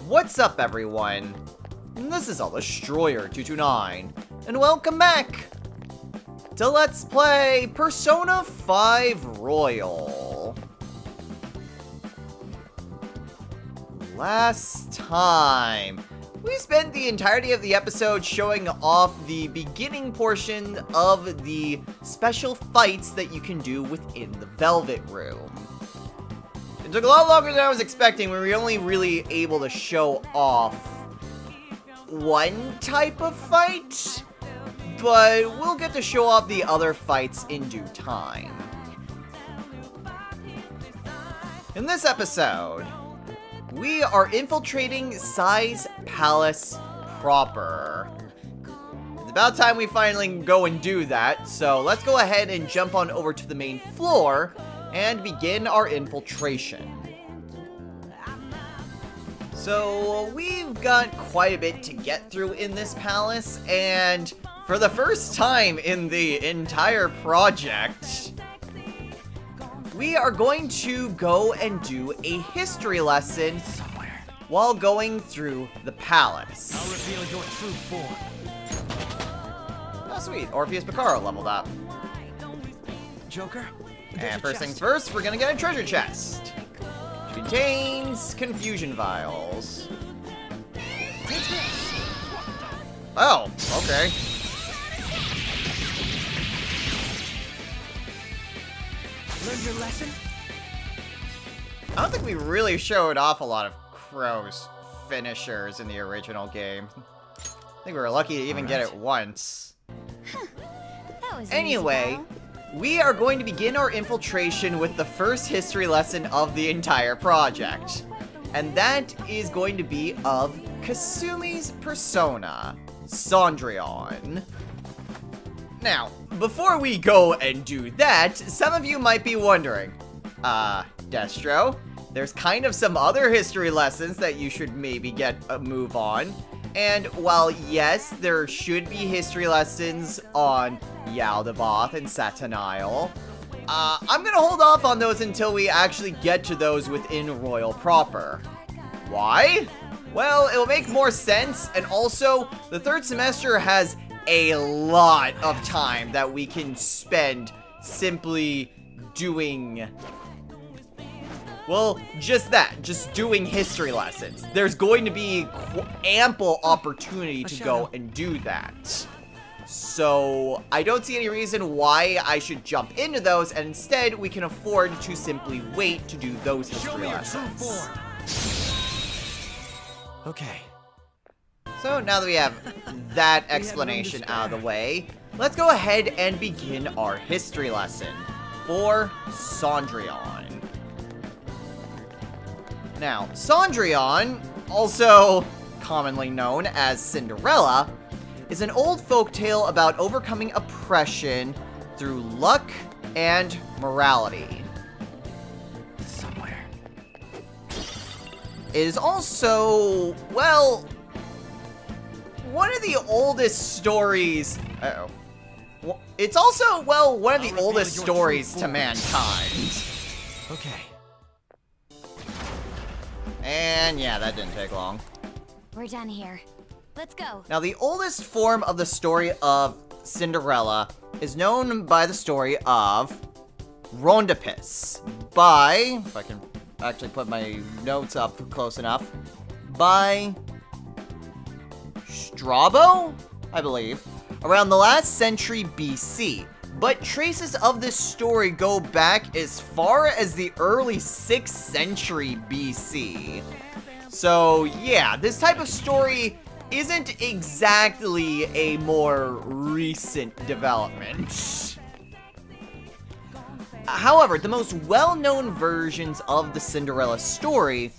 What's up, everyone? This is Destroyer229, and welcome back to Let's Play Persona 5 Royal. Last time, we spent the entirety of the episode showing off the beginning portion of the special fights that you can do within the Velvet Room. It took a lot longer than I was expecting. We were only really able to show off one type of fight, but we'll get to show off the other fights in due time. In this episode, we are infiltrating Sai's palace proper. It's about time we finally go and do that, so let's go ahead and jump on over to the main floor and begin our infiltration. So, we've got quite a bit to get through in this palace, and for the first time in the entire project, we are going to go and do a history lesson while going through the palace. I'll reveal your true form. Oh, sweet. Orpheus Picaro leveled up. Joker? And first things first, we're gonna get a treasure chest. Which contains confusion vials. Oh, okay. Learned your lesson? I don't think we really showed off a lot of Crow's finishers in the original game. I think we were lucky to even get it once. That was Anyway, we are going to begin our infiltration with the first history lesson of the entire project. And that is going to be of Kasumi's persona, Cendrillon. Now, before we go and do that, some of you might be wondering, Destro, there's kind of some other history lessons that you should maybe get a move on. And while yes, there should be history lessons on Yaldabaoth and Satanael, I'm gonna hold off on those until we actually get to those within Royal proper. Why? Well, it'll make more sense, and also, the third semester has a lot of time that we can spend simply doing, well, just that, just doing history lessons. There's going to be ample opportunity to go and do that. So, I don't see any reason why I should jump into those, and instead, we can afford to simply wait to do those history lessons. Okay. So, now that we have that explanation out of the way, let's go ahead and begin our history lesson for Cendrillon. Now, Cendrillon, also commonly known as Cinderella, is an old folktale about overcoming oppression through luck and morality. Somewhere. It is also, well, one of the oldest stories. It's also, well, one of the oldest stories to mankind. Okay. And yeah, that didn't take long. We're done here. Let's go. Now, the oldest form of the story of Cinderella is known by the story of Rondopis by, if I can actually put my notes up close enough, by Strabo, I believe, around the last century BC. But traces of this story go back as far as the early 6th century BC. So yeah, this type of story isn't exactly a more recent development. However, the most well-known versions of the Cinderella story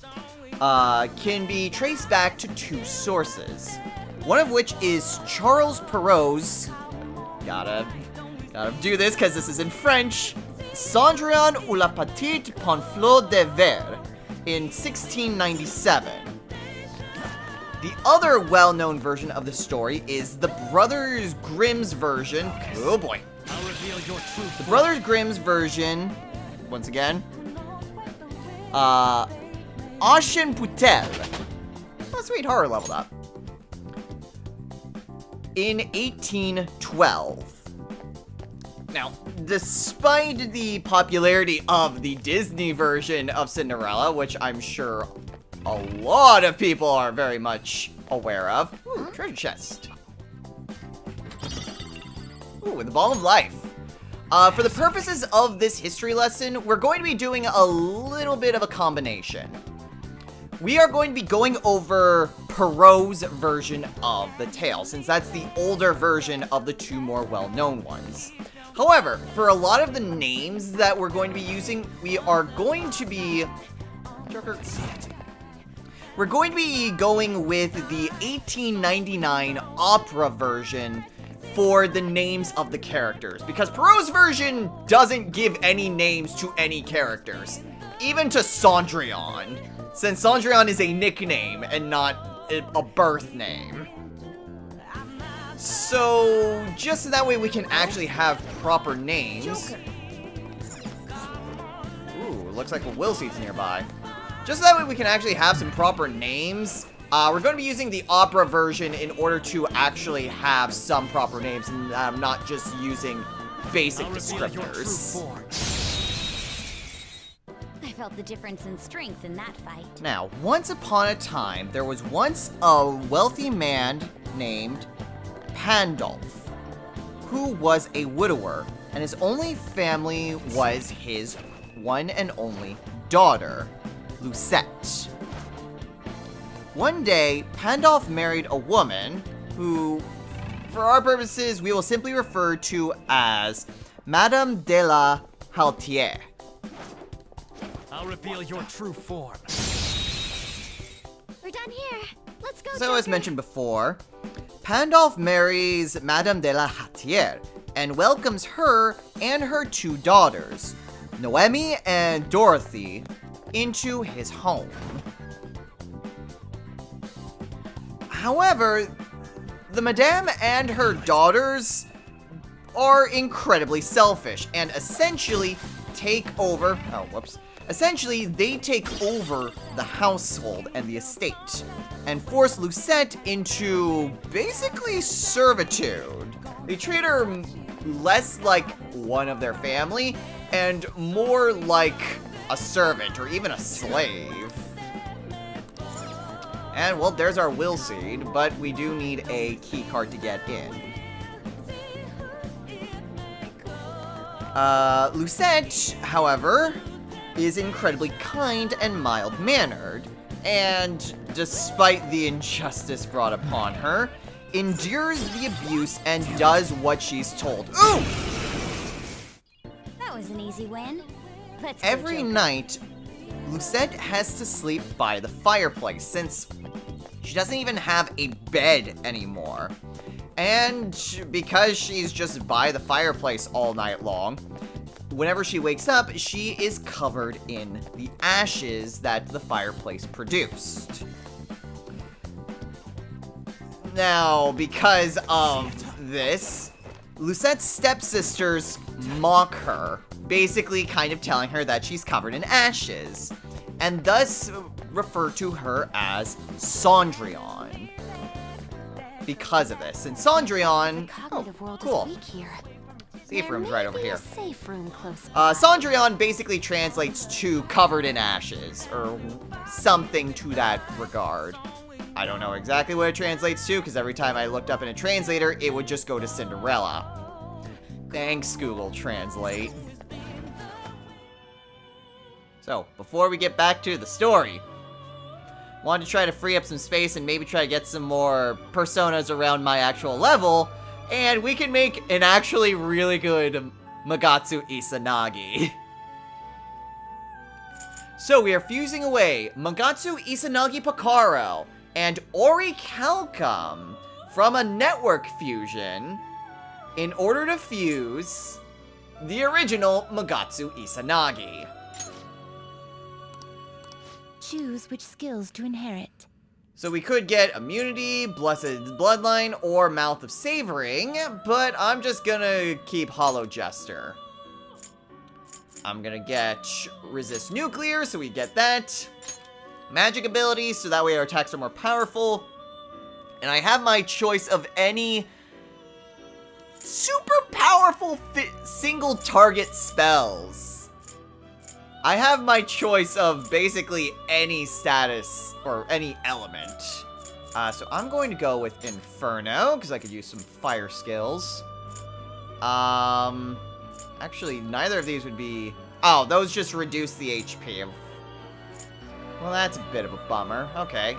can be traced back to two sources. One of which is Charles Perrault's, gotta do this because this is in French, Cendrillon ou la Petite Panflot de Verre in 1697. The other well-known version of the story is the Brothers Grimm's version. Oh boy. I'll reveal your true The Brothers Grimm's version, once again, Aschenputtel, sweet, horror leveled up. In 1812. Now, despite the popularity of the Disney version of Cinderella, which I'm sure a lot of people are very much aware of. Ooh, treasure chest. Ooh, the Ball of Life. For the purposes of this history lesson, we're going to be doing a little bit of a combination. We are going to be going over Perrault's version of the tale, since that's the older version of the two more well-known ones. However, for a lot of the names that we're going to be using, we are going to be... We're going to be going with the 1899 opera version for the names of the characters, because Perrault's version doesn't give any names to any characters, even to Cendrillon, since Cendrillon is a nickname and not a birth name. So, just so that way we can actually have proper names. Ooh, looks like a will seat's nearby. Just so that way we can actually have some proper names. We're going to be using the opera version in order to actually have some proper names and not just using basic descriptors. I felt the difference in strength in that fight. Now, once upon a time, there was once a wealthy man named Pandolf, who was a widower, and his only family was his one and only daughter, Lucette. One day, Pandolf married a woman who, for our purposes, we will simply refer to as Madame de la Haltière. I'll reveal your true form. We're done here. Let's go, So, as Joker. mentioned before, Pandolf marries Madame de la Haltière and welcomes her and her two daughters, Noemi and Dorothy, into his home. However, the Madame and her daughters are incredibly selfish and essentially take over, essentially they take over the household and the estate and force Lucette into basically servitude. They treat her less like one of their family and more like a servant or even a slave. And, well, there's our will seed, but we do need a key card to get in. Lucette, however, is incredibly kind and mild-mannered, and despite the injustice brought upon her, endures the abuse and does what she's told. Ooh! That was an easy win. Let's go, Every Joker. night, Lucette has to sleep by the fireplace since she doesn't even have a bed anymore. And because she's just by the fireplace all night long, whenever she wakes up, she is covered in the ashes that the fireplace produced. Now, because of this, Lucette's stepsisters mock her, basically kind of telling her that she's covered in ashes, and thus refer to her as Cendrillon. Because of this. And Cendrillon... The cognitive world cool. is weak here. Safe room's right over There may here. be a safe room close by. Cendrillon basically translates to covered in ashes, or something to that regard. I don't know exactly what it translates to, because every time I looked up in a translator, it would just go to Cinderella. Thanks, Google Translate. So, before we get back to the story, wanted to try to free up some space and maybe try to get some more personas around my actual level, and we can make an actually really good Magatsu Izanagi. So we are fusing away Magatsu Izanagi Picaro and Ori Calcum from a network fusion in order to fuse the original Magatsu Izanagi. Choose which skills to inherit. So we could get Immunity, Blessed Bloodline, or Mouth of Savoring, but I'm just gonna keep Hollow Jester. I'm gonna get Resist Nuclear, so we get that. magic abilities, so that way our attacks are more powerful. And I have my choice of any super powerful single target spells. I have my choice of basically any status or any element. So I'm going to go with Inferno, because I could use some fire skills. Actually, neither of these would be... Oh, those just reduce the HP of... Well, that's a bit of a bummer. Okay,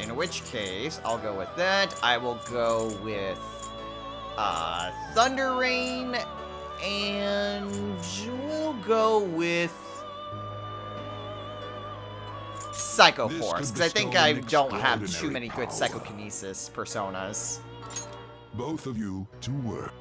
in which case, I'll go with that. I will go with... Thunder Rain, and we'll go with Psycho Force, because I think I don't have too many good Psychokinesis personas. Both of you to work.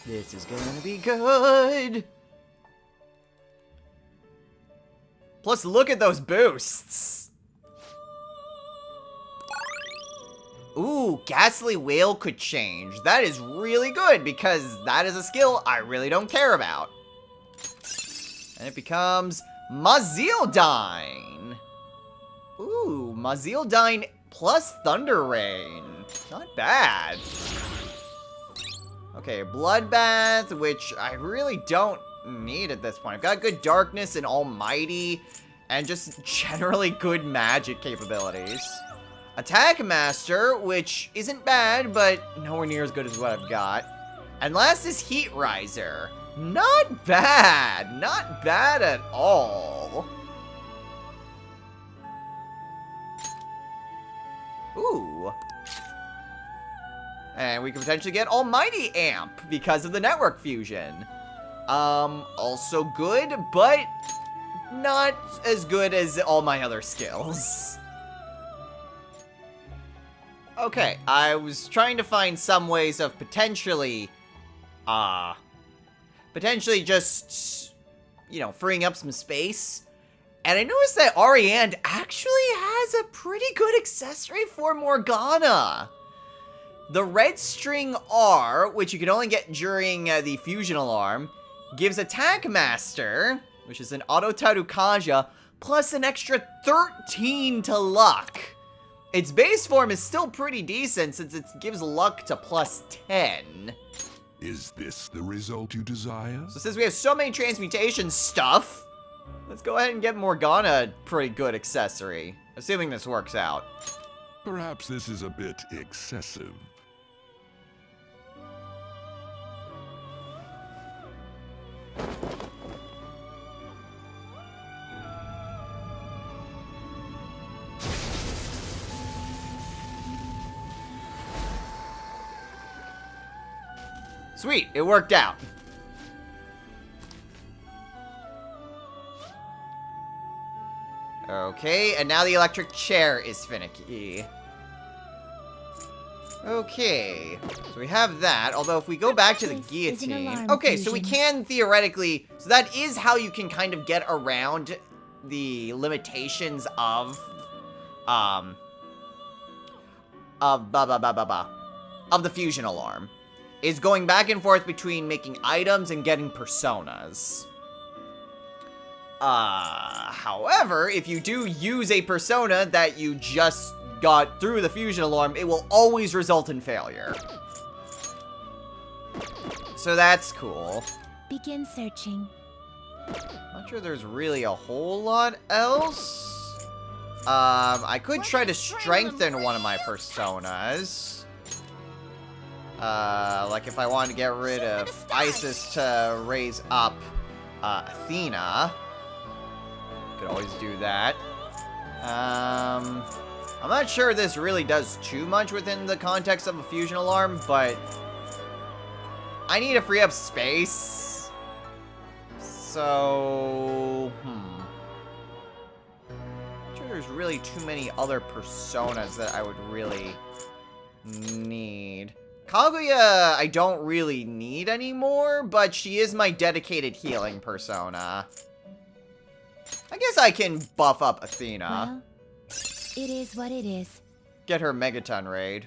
This is gonna be good. Plus, look at those boosts. Ooh, Ghastly Whale could change. That is really good, because that is a skill I really don't care about. And it becomes Mazildine. Ooh, Mazildine plus Thunder Rain. Not bad. Okay, Bloodbath, which I really don't need at this point. I've got good Darkness and Almighty, and just generally good magic capabilities. Attack Master, which isn't bad, but nowhere near as good as what I've got. And last is Heat Riser. Not bad. Not bad at all. Ooh. And we can potentially get Almighty Amp because of the network fusion. Also good, but not as good as all my other skills. Okay, I was trying to find some ways of potentially just, you know, freeing up some space. And I noticed that Ariane actually has a pretty good accessory for Morgana. The Red String R, which you can only get during the Fusion Alarm, gives Attack Master, which is an Auto Tarukaja, plus an extra 13 to luck. Its base form is still pretty decent since it gives luck to plus 10. Is this the result you desire? So since we have so many transmutation stuff, let's go ahead and get Morgana a pretty good accessory, assuming this works out. Perhaps this is a bit excessive. Sweet, it worked out. Okay, and now the electric chair is finicky. Okay, so we have that, although if we go back to the guillotine... Okay, so we can theoretically... So that is how you can kind of get around the limitations of the fusion alarm. Is going back and forth between making items and getting personas. However, if you do use a persona that you just got through the fusion alarm, it will always result in failure. So that's cool. Begin searching. Not sure there's really a whole lot else. I could try to strengthen one of my personas. Like if I wanted to get rid of Isis to raise up Athena. Could always do that. I'm not sure this really does too much within the context of a fusion alarm, but I need to free up space. So, I'm sure there's really too many other personas that I would really need. Kaguya, I don't really need anymore, but she is my dedicated healing persona. I guess I can buff up Athena. Well, it is what it is. Get her Megaton raid.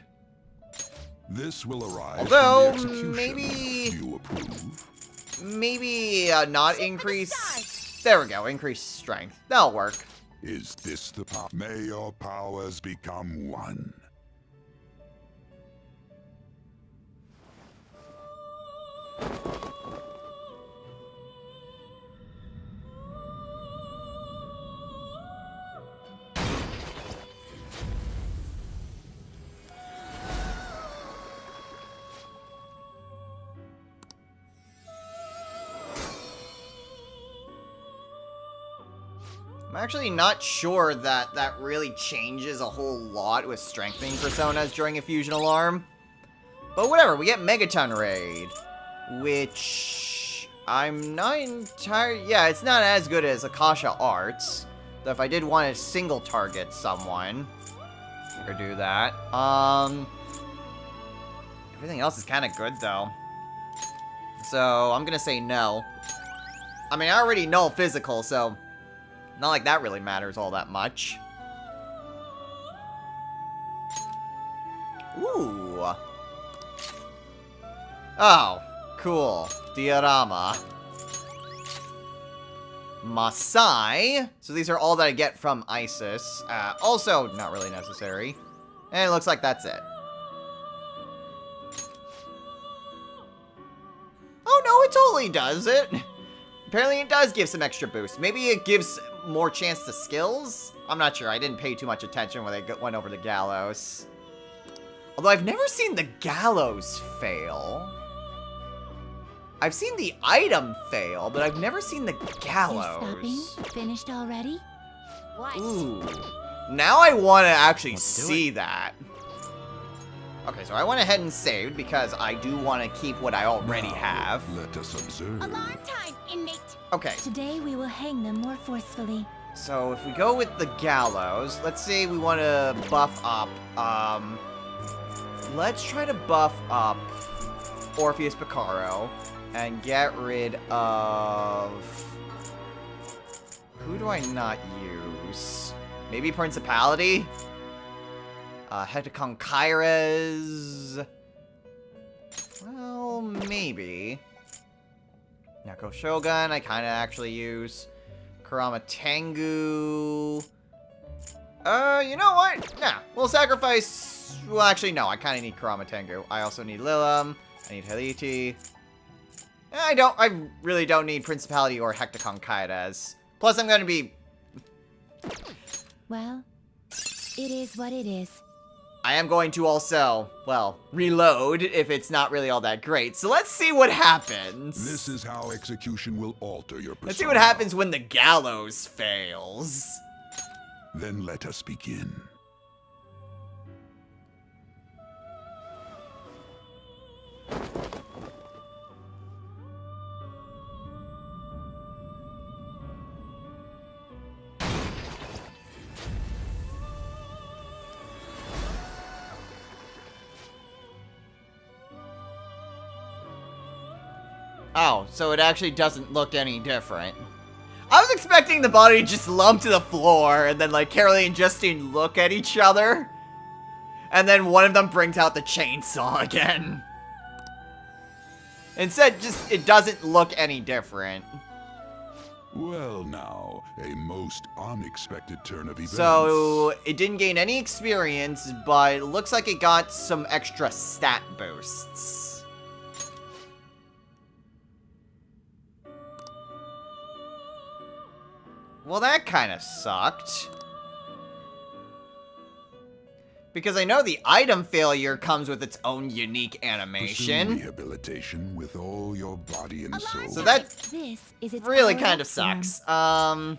This will arise Although, from the execution. maybe... Do you approve? Maybe not increase... There we go, increase strength. That'll work. Is this the power? May your powers become one. I'm actually not sure that that really changes a whole lot with strengthening personas during a fusion alarm. But whatever, we get Megaton Raid, which I'm not entirely... Yeah, it's not as good as Akasha Arts, though if I did want to single target someone, or do that. Everything else is kind of good, though. So, I'm gonna say no. I mean, I already know physical, so... Not like that really matters all that much. Ooh. Oh, cool. Diorama. Masai. So these are all that I get from Isis. Also, not really necessary. And it looks like that's it. Oh no, it totally does it. Apparently it does give some extra boost. Maybe it gives more chance to skills? I'm not sure. I didn't pay too much attention when they went over the gallows. Although I've never seen the gallows fail. I've seen the item fail, but I've never seen the You're gallows. stopping? Finished already? What? Ooh. Now I want to actually Let's do see that. Okay, so I went ahead and saved because I do want to keep what I already Now, have. Let us observe. Alarm time, inmate! Okay, Today we will hang them more forcefully. so if we go with the gallows, let's say we want to buff up, let's try to buff up Orpheus Picaro and get rid of... Who do I not use? Maybe Principality? Hecticon Kyres? Well, maybe. Neko Shogun, I kind of actually use. Kurama Tengu. You know what? Nah, we'll sacrifice... Well, actually, no, I kind of need Kurama Tengu. I also need Lilam. I need Haliti. I really don't need Principality or Hecticon Kyres. Plus, I'm going to be... Well, it is what it is. I am going to also, well, reload if it's not really all that great. So let's see what happens. This is how execution will alter your persona. Let's see what happens when the gallows fails. Then let us begin. Oh, so it actually doesn't look any different. I was expecting the body to just lump to the floor, and then, like, Carolee and Justine look at each other. And then one of them brings out the chainsaw again. Instead, just, it doesn't look any different. Well now, a most unexpected turn of events. So, it didn't gain any experience, but it looks like it got some extra stat boosts. Well, that kind of sucked. Because I know the item failure comes with its own unique Pursue animation. rehabilitation with all your body and soul. So that This is its really power kind of form. sucks.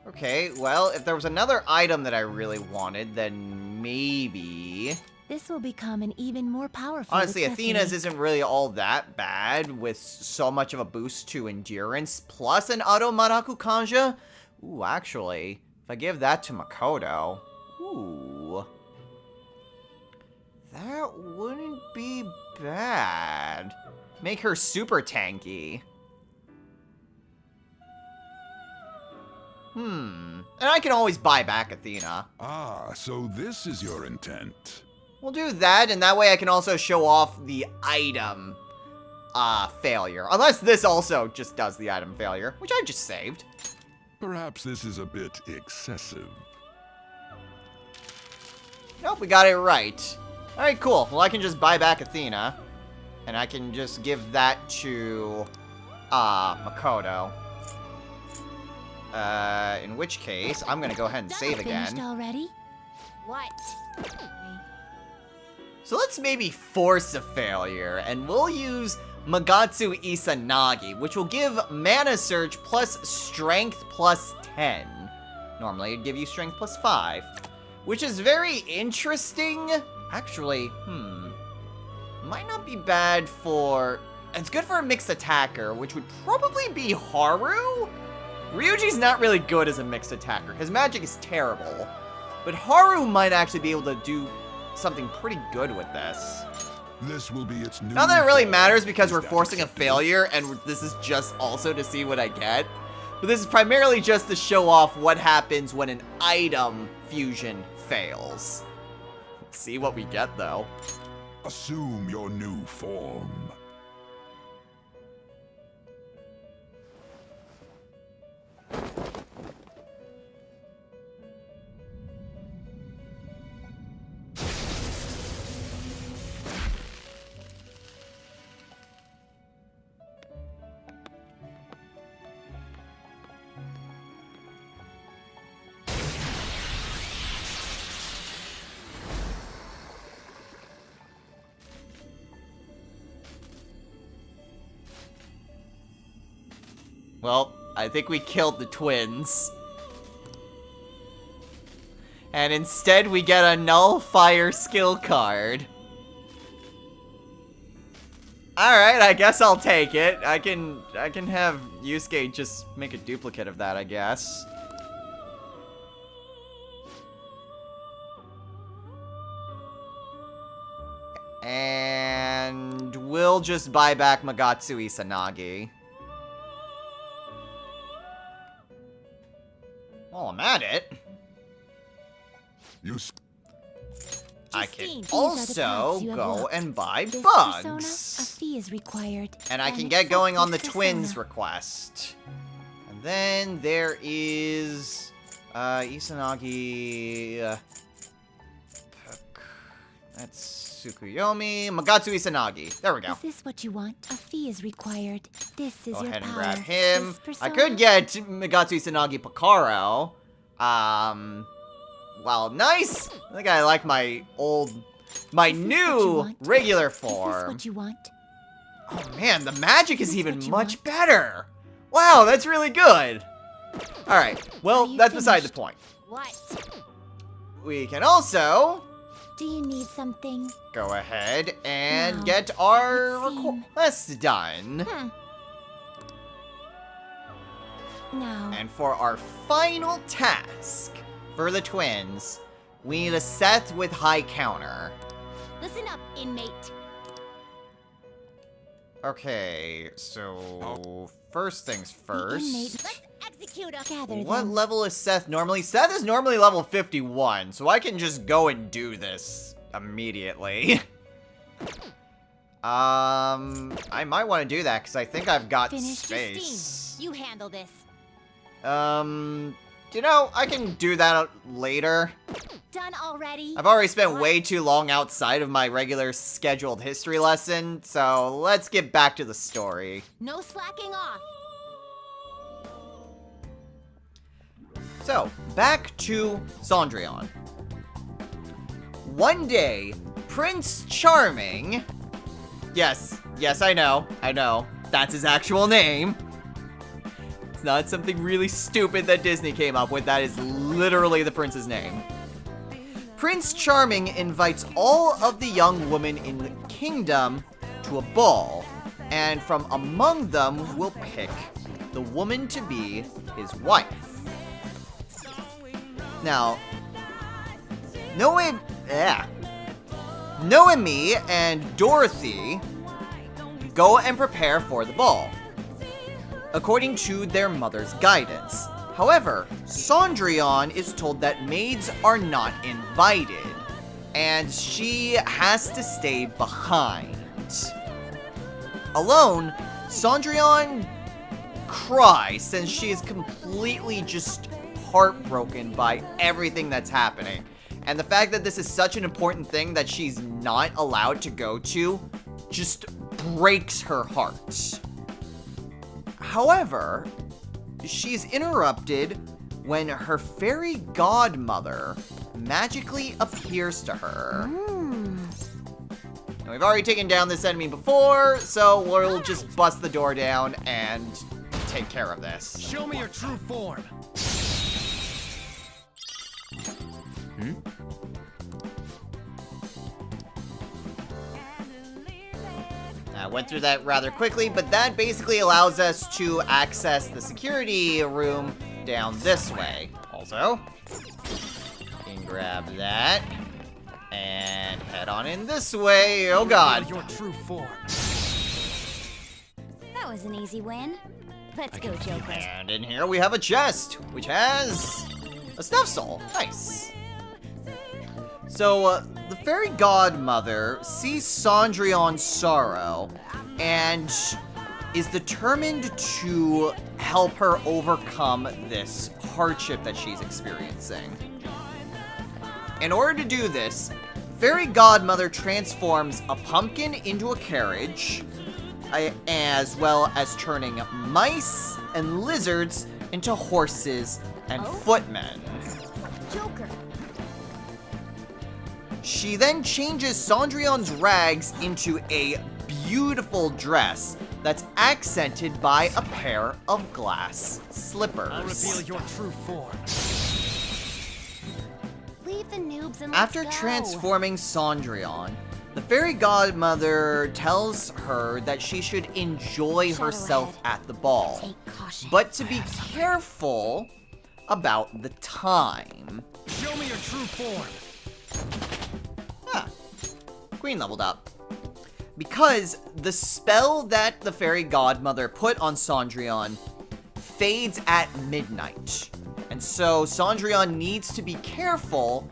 Okay, well, if there was another item that I really wanted, then maybe... This will become an even more powerful Honestly, accessory. Athena's isn't really all that bad with so much of a boost to endurance, plus an auto Maraku Kanja. Ooh, actually, If I give that to Makoto, ooh, that wouldn't be bad. Make her super tanky. And I can always buy back Athena. Ah, so this is your intent. We'll do that, and that way I can also show off the item failure. Unless this also just does the item failure, which I just saved. Perhaps this is a bit excessive. Nope, we got it right. Alright, cool. Well, I can just buy back Athena. And I can just give that to, Makoto. In which case, I'm gonna go ahead and save Finished again. already? What? So let's maybe force a failure, and we'll use Magatsu Isanagi, which will give Mana Surge plus Strength plus 10. Normally, it'd give you Strength plus 5. Which is very interesting. Actually, might not be bad for... It's good for a mixed attacker, which would probably be Haru? Ryuji's not really good as a mixed attacker. His magic is terrible. But Haru might actually be able to do something pretty good with this. This will be its new Not that it really form. matters because Is we're that forcing a acceptable? failure, and this is just also to see what I get. But this is primarily just to show off what happens when an item fusion fails. See what we get, though. Assume your new form. Well, I think we killed the twins. And instead we get a Nullifier skill card. Alright, I guess I'll take it. I can have Yusuke just make a duplicate of that, I guess. And we'll just buy back Magatsu Isanagi. While I'm at it, I can Justine, these are the paths also you have go walked. and buy This persona, a bugs. fee is required. And I can And get going on the this twins persona. request. And then there is Isanagi. That's Tsukuyomi. Magatsu Isanagi. There we go. Is this what you want? A fee is required. This is Go your ahead and power. grab him. This I persona- could get Magatsu Isanagi Picaro. Well, nice. I think I like my Is this what you new want? regular Is this form. what you want? Oh man, the magic Is is this even what you much want? better. Wow, that's really good. All right, well, Are you that's beside the finished? point. What? We can also Do you need something? go ahead and No, get our let's see. request done. No. And for our final task for the twins, we need a Seth with high counter. Listen up, inmate. Okay, so first things The first. inmate. Let's execute us. Gather What them. level is Seth normally? Seth is normally level 51, so I can just go and do this immediately. I might want to do that because I think I've got Finish, space. Justine. You handle this. You know, I can do that later. Done already? I've already spent What? way too long outside of my regular scheduled history lesson, so let's get back to the story. No slacking off. So, back to Cendrillon. One day, Prince Charming... Yes, I know. That's his actual name. It's not something really stupid that Disney came up with. That is literally the prince's name. Prince Charming invites all of the young women in the kingdom to a ball, and from among them will pick the woman to be his wife. Now, Noemi and Dorothy go and prepare for the ball, according to their mother's guidance. However, Cendrillon is told that maids are not invited, and she has to stay behind. Alone, Cendrillon cries since she is completely just heartbroken by everything that's happening. And the fact that this is such an important thing that she's not allowed to go to just breaks her heart. However, she's interrupted when her fairy godmother magically appears to her. Now, we've already taken down this enemy before, so we'll just bust the door down and take care of this. Show me your true form. I went through that rather quickly, but that basically allows us to access the security room down this way. Also, you can grab that and head on in this way. Oh god. Your true form. That was an easy win. Let's go, Joker. And in here we have a chest, which has a stuffed soul. Nice. So, the fairy godmother sees Cendrillon's sorrow and is determined to help her overcome this hardship that she's experiencing. In order to do this, fairy godmother transforms a pumpkin into a carriage, as well as turning mice and lizards into horses and footmen. Joker. She then changes Cendrillon's rags into a beautiful dress that's accented by a pair of glass slippers. I'll reveal your true form. Leave the noobs and After let's go. transforming Cendrillon, the fairy godmother tells her that she should enjoy Shadow herself ahead. at the ball, Take caution. but to be careful about the time. Show me your true form. Ah, Queen leveled up. Because the spell that the fairy godmother put on Cendrillon fades at midnight. And so Cendrillon needs to be careful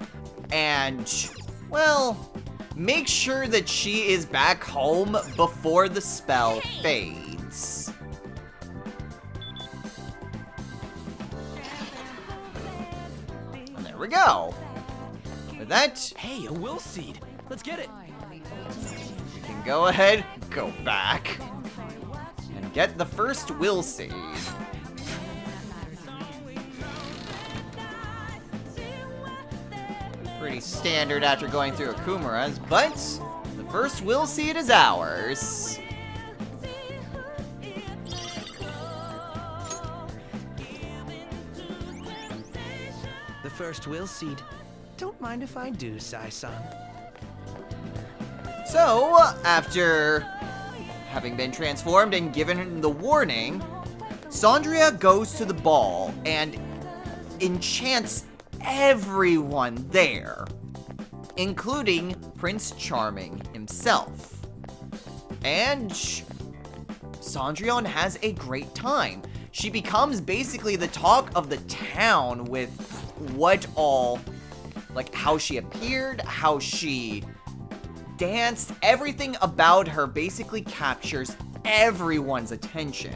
and, well, make sure that she is back home before the spell fades. And there we go. With that, Hey, a will seed. Let's get it. we can go ahead, go back, and get the first will seed. Pretty standard after going through Akumara's, but the first will seed is ours. The first will seed. Don't mind if I do, Sai-san. So, after having been transformed and given the warning, Cendrillon goes to the ball and enchants everyone there, including Prince Charming himself. And Cendrillon has a great time. She becomes basically the talk of the town with what all, like how she appeared, how she danced, everything about her basically captures everyone's attention.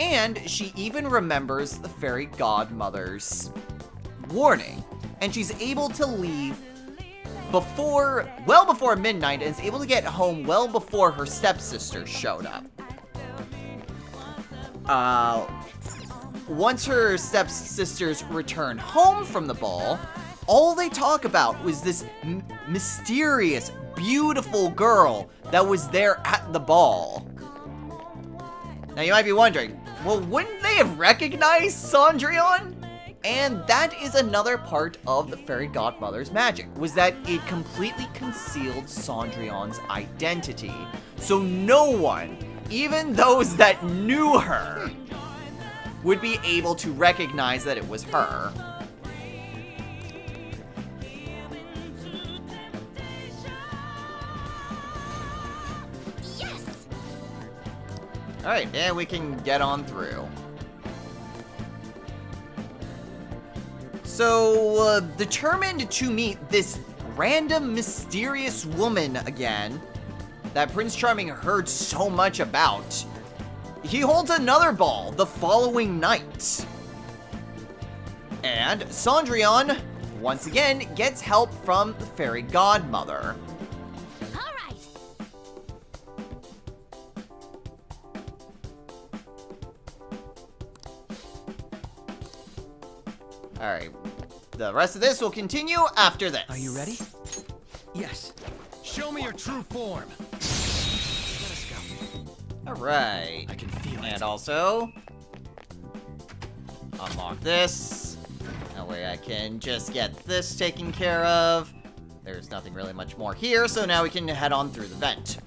And she even remembers the fairy godmother's warning, and she's able to leave well before midnight, and is able to get home well before her stepsisters showed up. Once her stepsisters return home from the ball, all they talk about was this mysterious, beautiful girl that was there at the ball. Now you might be wondering, well, wouldn't they have recognized Cendrillon? And that is another part of the fairy godmother's magic, was that it completely concealed Cendrillon's identity. So no one, even those that knew her, would be able to recognize that it was her. Alright, and we can get on through. So, determined to meet this random, mysterious woman again that Prince Charming heard so much about, he holds another ball the following night. And Cendrillon, once again, gets help from the fairy godmother. Alright, the rest of this will continue after this. Are you ready? Yes. Show me your true form. Let us go. Alright. I can feel it. And also, unlock this. That way I can just get this taken care of. There's nothing really much more here, so now we can head on through the vent.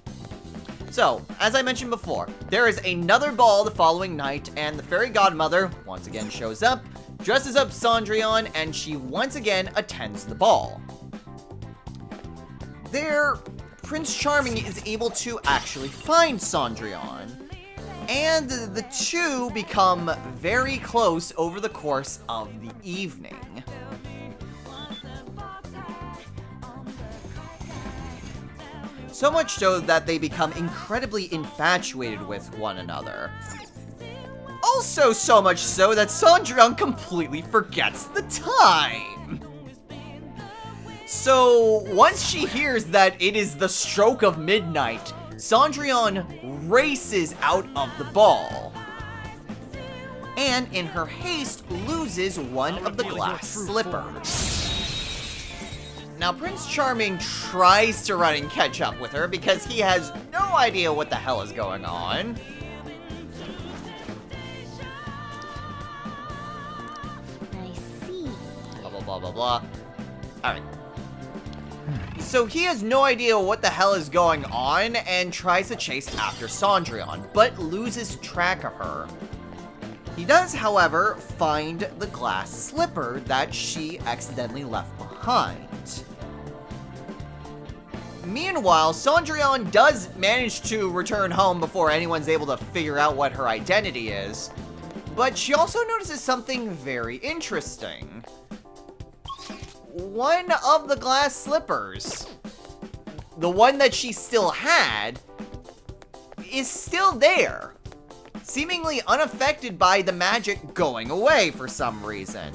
So, as I mentioned before, there is another ball the following night, and the fairy godmother once again shows up, dresses up Cendrillon, and she once again attends the ball. There, Prince Charming is able to actually find Cendrillon, and the two become very close over the course of the evening. So much so that they become incredibly infatuated with one another. Also so much so that Cendrillon completely forgets the time. So once she hears that it is the stroke of midnight, Cendrillon races out of the ball. And in her haste, loses one of the glass slippers. Now, Prince Charming tries to run and catch up with her because he has no idea what the hell is going on. I see. Blah, blah, blah, blah, blah. Alright. So he has no idea what the hell is going on and tries to chase after Cendrillon, but loses track of her. He does, however, find the glass slipper that she accidentally left behind. Meanwhile, Cendrillon does manage to return home before anyone's able to figure out what her identity is, but she also notices something very interesting. One of the glass slippers, the one that she still had, is still there, seemingly unaffected by the magic going away for some reason,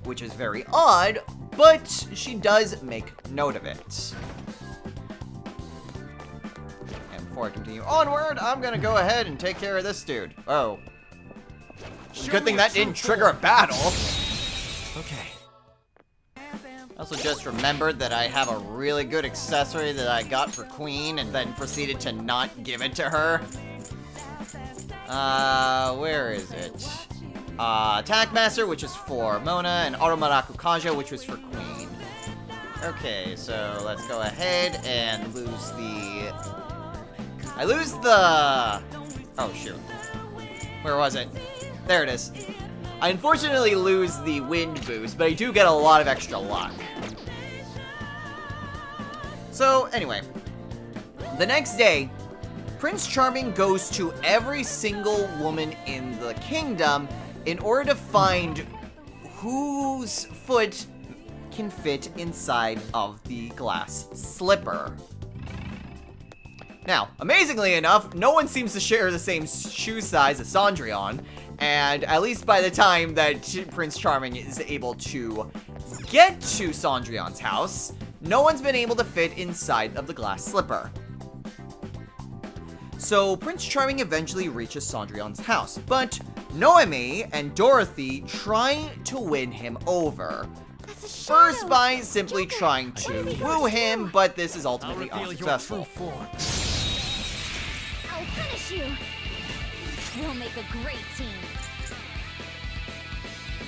which is very odd, but she does make note of it. And before I continue onward, I'm gonna go ahead and take care of this dude. Oh. Good thing that didn't trigger a battle. Okay. I also just remembered that I have a really good accessory that I got for Queen and then proceeded to not give it to her. Where is it? Attack Master, which is for Mona, and Automaraku Kaja, which was for Queen. Okay, so let's go ahead and lose the... I lose the... Oh, shoot. Where was it? There it is. I unfortunately lose the wind boost, but I do get a lot of extra luck. So, anyway. The next day, Prince Charming goes to every single woman in the kingdom in order to find whose foot can fit inside of the glass slipper. Now, amazingly enough, no one seems to share the same shoe size as Cendrillon, and at least by the time that Prince Charming is able to get to Cendrillon's house, no one's been able to fit inside of the glass slipper. So Prince Charming eventually reaches Cendrillon's house, but Noemi and Dorothy try to win him over. First by simply trying to woo him, but this is ultimately unsuccessful. Form. I'll punish you. We'll make a great team.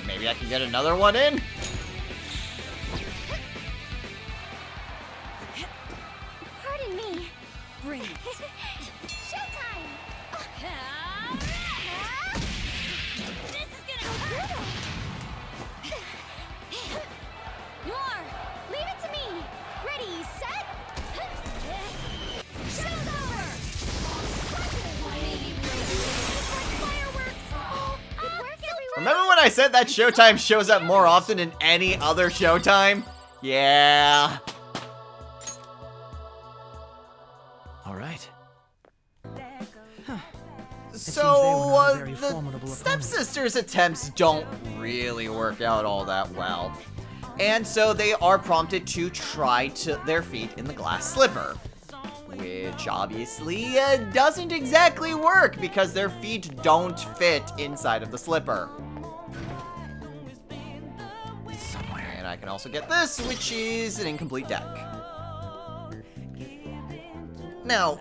Maybe I can get another one in? Pardon me. Bring it. Showtime! This is gonna hurt! Noir, leave it to me! Ready, set? Show's over! I said that Showtime shows up more often than any other Showtime? Yeah. All right. So, very the formidable stepsisters' attempts don't really work out all that well. And so they are prompted to try their feet in the glass slipper. Which obviously doesn't exactly work because their feet don't fit inside of the slipper. And I can also get this, which is an incomplete deck. Now,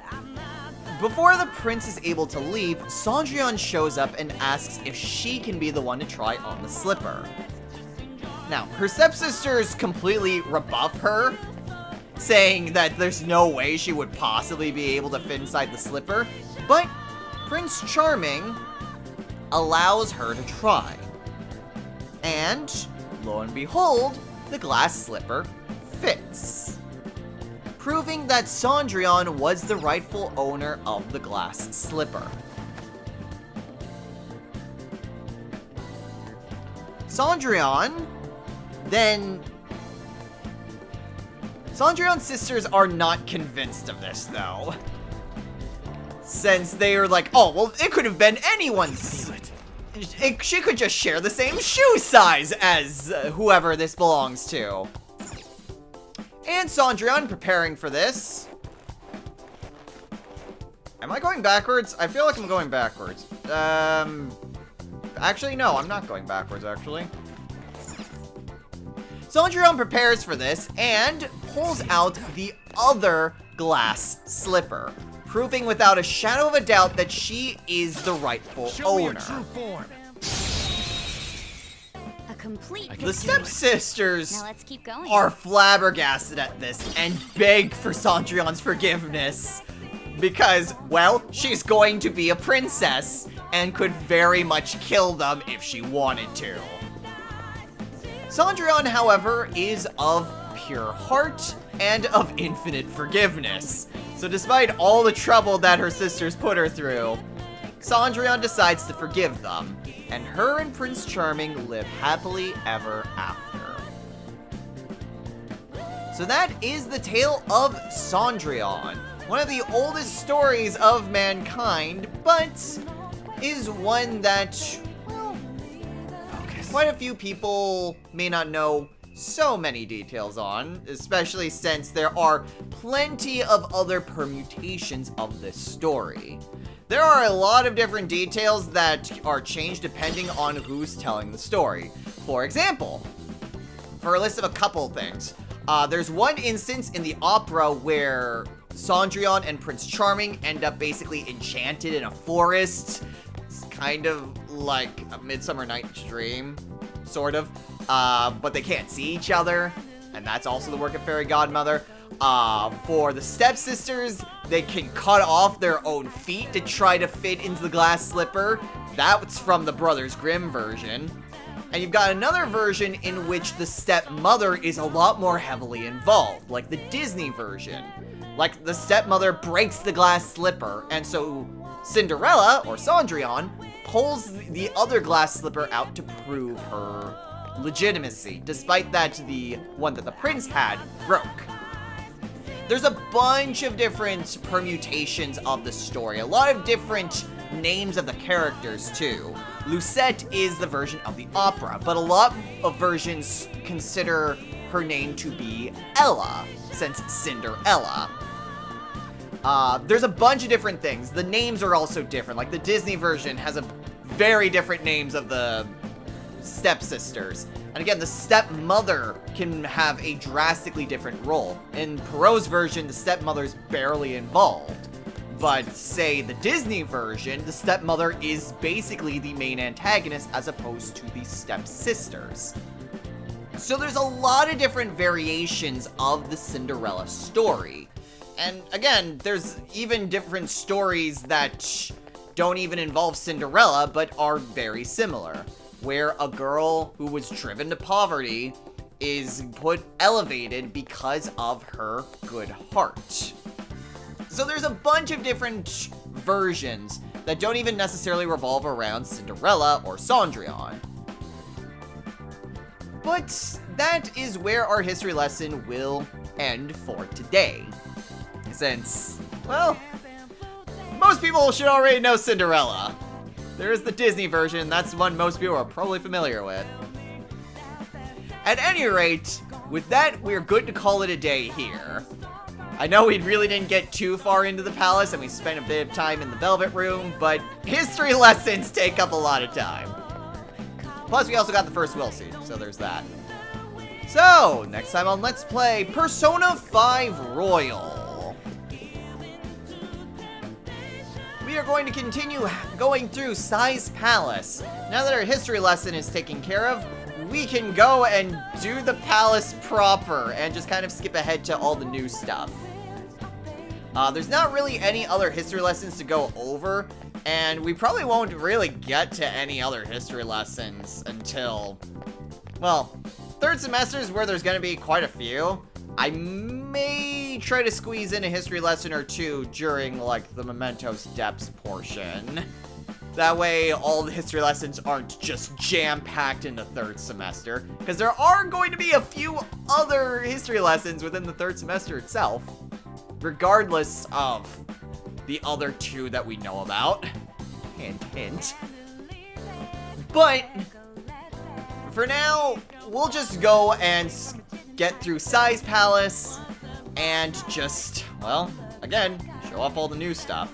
before the prince is able to leave, Cendrillon shows up and asks if she can be the one to try on the slipper. Now, her stepsisters completely rebuff her, saying that there's no way she would possibly be able to fit inside the slipper, but Prince Charming allows her to try. And, lo and behold, the glass slipper fits, proving that Cendrillon was the rightful owner of the glass slipper. Cendrillon's sisters are not convinced of this, though. Since they are like, oh, well, it could have been anyone's. She could just share the same shoe size as whoever this belongs to. And Cendrillon, preparing for this. Am I going backwards? I feel like I'm going backwards. Actually, no, I'm not going backwards, actually. Cendrillon prepares for this and pulls out the other glass slipper, proving without a shadow of a doubt that she is the rightful Show me your owner. true form. A complete The victory. stepsisters Now let's keep going. are flabbergasted at this and beg for Cendrillon's forgiveness because, well, she's going to be a princess and could very much kill them if she wanted to. Cendrillon, however, is of pure heart and of infinite forgiveness. So despite all the trouble that her sisters put her through, Cendrillon decides to forgive them, and her and Prince Charming live happily ever after. So that is the tale of Cendrillon, one of the oldest stories of mankind, but is one that, well, quite a few people may not know so many details on, especially since there are plenty of other permutations of this story. There are a lot of different details that are changed depending on who's telling the story. For example, for a list of a couple things, there's one instance in the opera where Cendrillon and Prince Charming end up basically enchanted in a forest. It's kind of like a Midsummer Night's Dream, sort of. But they can't see each other, and that's also the work of Fairy Godmother. For the stepsisters, they can cut off their own feet to try to fit into the glass slipper. That's from the Brothers Grimm version. And you've got another version in which the stepmother is a lot more heavily involved, like the Disney version. Like, the stepmother breaks the glass slipper, and so Cinderella, or Cendrillon, pulls the other glass slipper out to prove her legitimacy, despite that the one that the prince had broke. There's a bunch of different permutations of the story, a lot of different names of the characters too. Lucette is the version of the opera, but a lot of versions consider her name to be Ella, since Cinderella. There's a bunch of different things. The names are also different, like the Disney version has a very different names of the stepsisters. And again, the stepmother can have a drastically different role. In Perrault's version, the stepmother's barely involved. But say the Disney version, the stepmother is basically the main antagonist as opposed to the stepsisters. So there's a lot of different variations of the Cinderella story. And again, there's even different stories that don't even involve Cinderella, but are very similar, where a girl who was driven to poverty is elevated because of her good heart. So there's a bunch of different versions that don't even necessarily revolve around Cinderella or Cendrillon. But that is where our history lesson will end for today. Since, well, most people should already know Cinderella. There is the Disney version, that's the one most people are probably familiar with. At any rate, with that, we're good to call it a day here. I know we really didn't get too far into the palace, and we spent a bit of time in the Velvet Room, but history lessons take up a lot of time. Plus, we also got the first will seed, so there's that. So, next time on Let's Play Persona 5 Royal. We are going to continue going through Sai's Palace. Now that our history lesson is taken care of, we can go and do the palace proper and just kind of skip ahead to all the new stuff. There's not really any other history lessons to go over, and we probably won't really get to any other history lessons until, well, third semester is where there's going to be quite a few. I may try to squeeze in a history lesson or two during, like, the Mementos Depths portion. That way, all the history lessons aren't just jam-packed in the third semester, because there are going to be a few other history lessons within the third semester itself, regardless of the other two that we know about. Hint, hint. But, for now, we'll just go and get through Sai's Palace, and just, well, again, show off all the new stuff.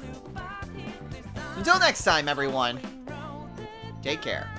Until next time, everyone, take care.